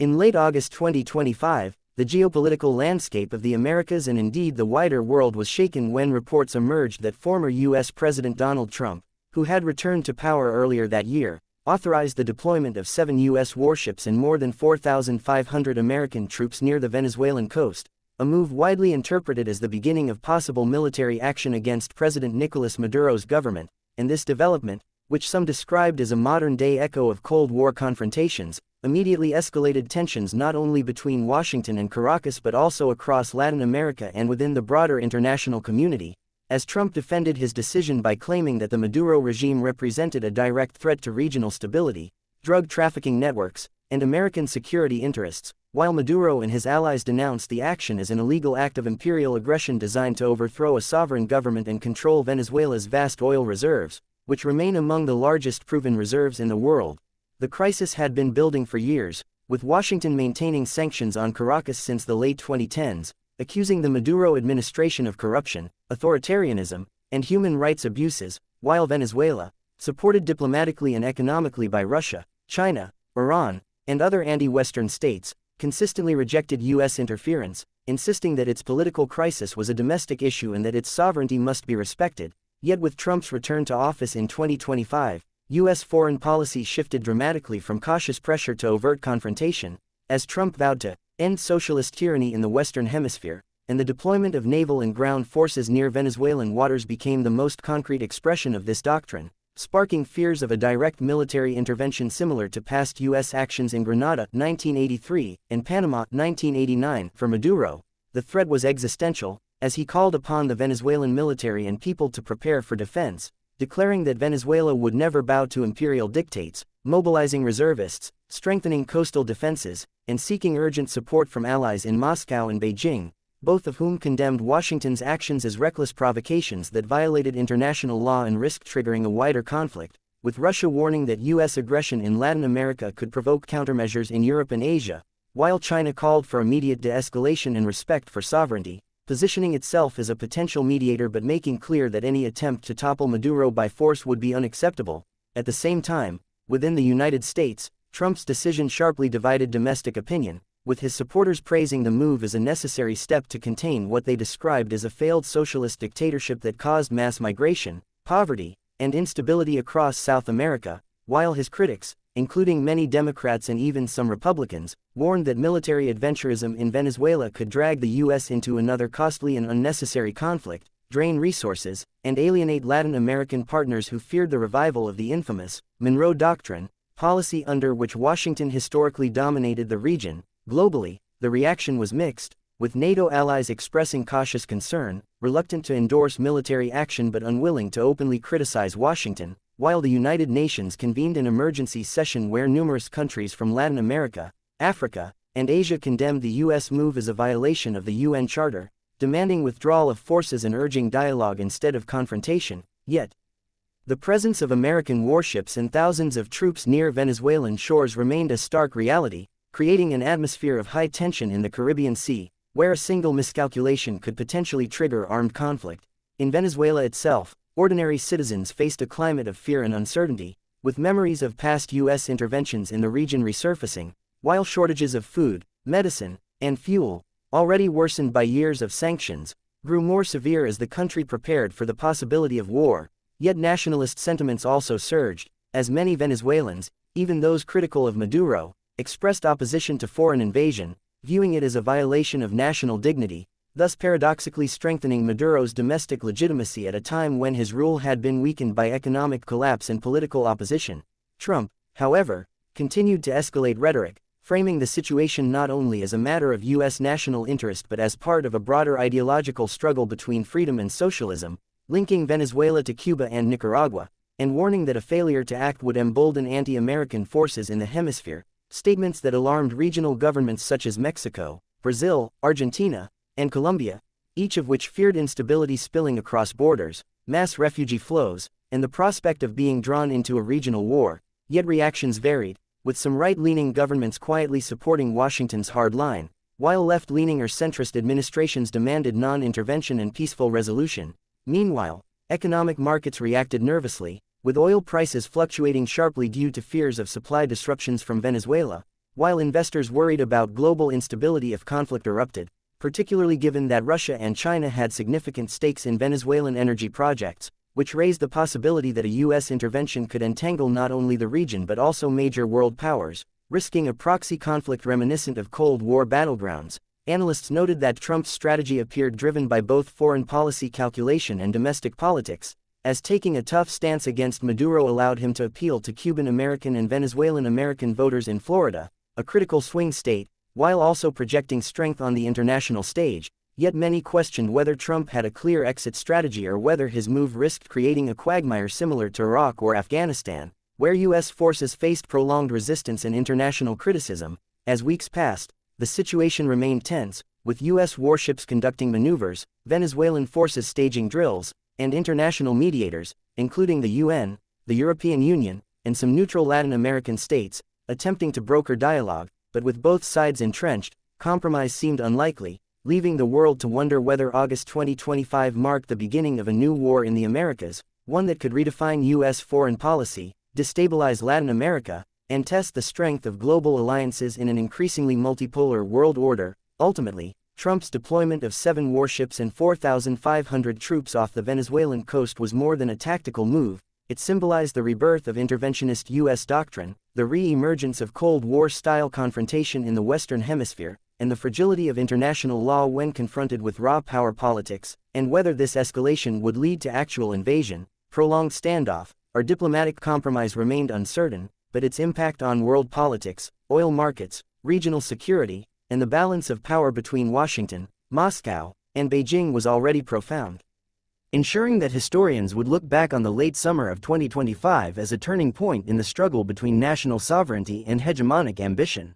In late August 2025, the geopolitical landscape of the Americas and indeed the wider world was shaken when reports emerged that former U.S. President Donald Trump, who had returned to power earlier that year, authorized the deployment of 7 U.S. warships and more than 4,500 American troops near the Venezuelan coast, a move widely interpreted as the beginning of possible military action against President Nicolás Maduro's government, and this development, which some described as a modern-day echo of Cold War confrontations, immediately escalated tensions not only between Washington and Caracas but also across Latin America and within the broader international community, as Trump defended his decision by claiming that the Maduro regime represented a direct threat to regional stability, drug trafficking networks, and American security interests, while Maduro and his allies denounced the action as an illegal act of imperial aggression designed to overthrow a sovereign government and control Venezuela's vast oil reserves, which remain among the largest proven reserves in the world. The crisis had been building for years, with Washington maintaining sanctions on Caracas since the late 2010s, accusing the Maduro administration of corruption, authoritarianism, and human rights abuses, while Venezuela, supported diplomatically and economically by Russia, China, Iran, and other anti-Western states, consistently rejected U.S. interference, insisting that its political crisis was a domestic issue and that its sovereignty must be respected. Yet with Trump's return to office in 2025, U.S. foreign policy shifted dramatically from cautious pressure to overt confrontation, as Trump vowed to end socialist tyranny in the Western Hemisphere, and the deployment of naval and ground forces near Venezuelan waters became the most concrete expression of this doctrine, sparking fears of a direct military intervention similar to past U.S. actions in Grenada 1983 and Panama 1989. For Maduro, the threat was existential, as he called upon the Venezuelan military and people to prepare for defense, declaring that Venezuela would never bow to imperial dictates, mobilizing reservists, strengthening coastal defenses, and seeking urgent support from allies in Moscow and Beijing, both of whom condemned Washington's actions as reckless provocations that violated international law and risked triggering a wider conflict, with Russia warning that U.S. aggression in Latin America could provoke countermeasures in Europe and Asia, while China called for immediate de-escalation and respect for sovereignty, positioning itself as a potential mediator but making clear that any attempt to topple Maduro by force would be unacceptable. At the same time, within the United States, Trump's decision sharply divided domestic opinion, with his supporters praising the move as a necessary step to contain what they described as a failed socialist dictatorship that caused mass migration, poverty, and instability across South America, while his critics, including many Democrats and even some Republicans, warned that military adventurism in Venezuela could drag the U.S. into another costly and unnecessary conflict, drain resources, and alienate Latin American partners who feared the revival of the infamous Monroe Doctrine, policy under which Washington historically dominated the region. Globally, the reaction was mixed, with NATO allies expressing cautious concern, reluctant to endorse military action but unwilling to openly criticize Washington, while the United Nations convened an emergency session where numerous countries from Latin America, Africa, and Asia condemned the U.S. move as a violation of the UN Charter, demanding withdrawal of forces and urging dialogue instead of confrontation. Yet, the presence of American warships and thousands of troops near Venezuelan shores remained a stark reality, creating an atmosphere of high tension in the Caribbean Sea, where a single miscalculation could potentially trigger armed conflict. In Venezuela itself, ordinary citizens faced a climate of fear and uncertainty, with memories of past U.S. interventions in the region resurfacing, while shortages of food, medicine, and fuel, already worsened by years of sanctions, grew more severe as the country prepared for the possibility of war. Yet nationalist sentiments also surged, as many Venezuelans, even those critical of Maduro, expressed opposition to foreign invasion, viewing it as a violation of national dignity, thus paradoxically strengthening Maduro's domestic legitimacy at a time when his rule had been weakened by economic collapse and political opposition. Trump, however, continued to escalate rhetoric, framing the situation not only as a matter of U.S. national interest but as part of a broader ideological struggle between freedom and socialism, linking Venezuela to Cuba and Nicaragua, and warning that a failure to act would embolden anti-American forces in the hemisphere, statements that alarmed regional governments such as Mexico, Brazil, Argentina, and Colombia, each of which feared instability spilling across borders, mass refugee flows, and the prospect of being drawn into a regional war. Yet reactions varied, with some right-leaning governments quietly supporting Washington's hard line, while left-leaning or centrist administrations demanded non-intervention and peaceful resolution. Meanwhile, economic markets reacted nervously, with oil prices fluctuating sharply due to fears of supply disruptions from Venezuela, while investors worried about global instability if conflict erupted, particularly given that Russia and China had significant stakes in Venezuelan energy projects, which raised the possibility that a U.S. intervention could entangle not only the region but also major world powers, risking a proxy conflict reminiscent of Cold War battlegrounds. Analysts noted that Trump's strategy appeared driven by both foreign policy calculation and domestic politics, as taking a tough stance against Maduro allowed him to appeal to Cuban American and Venezuelan American voters in Florida, a critical swing state, while also projecting strength on the international stage. Yet many questioned whether Trump had a clear exit strategy or whether his move risked creating a quagmire similar to Iraq or Afghanistan, where U.S. forces faced prolonged resistance and international criticism. As weeks passed, the situation remained tense, with U.S. warships conducting maneuvers, Venezuelan forces staging drills, and international mediators, including the UN, the European Union, and some neutral Latin American states, attempting to broker dialogue. But with both sides entrenched, compromise seemed unlikely, leaving the world to wonder whether August 2025 marked the beginning of a new war in the Americas, one that could redefine U.S. foreign policy, destabilize Latin America, and test the strength of global alliances in an increasingly multipolar world order. Ultimately, Trump's deployment of 7 warships and 4,500 troops off the Venezuelan coast was more than a tactical move. It symbolized the rebirth of interventionist U.S. doctrine, the re-emergence of Cold War-style confrontation in the Western Hemisphere, and the fragility of international law when confronted with raw power politics. And whether this escalation would lead to actual invasion, prolonged standoff, or diplomatic compromise remained uncertain, but its impact on world politics, oil markets, regional security, and the balance of power between Washington, Moscow, and Beijing was already profound, ensuring that historians would look back on the late summer of 2025 as a turning point in the struggle between national sovereignty and hegemonic ambition.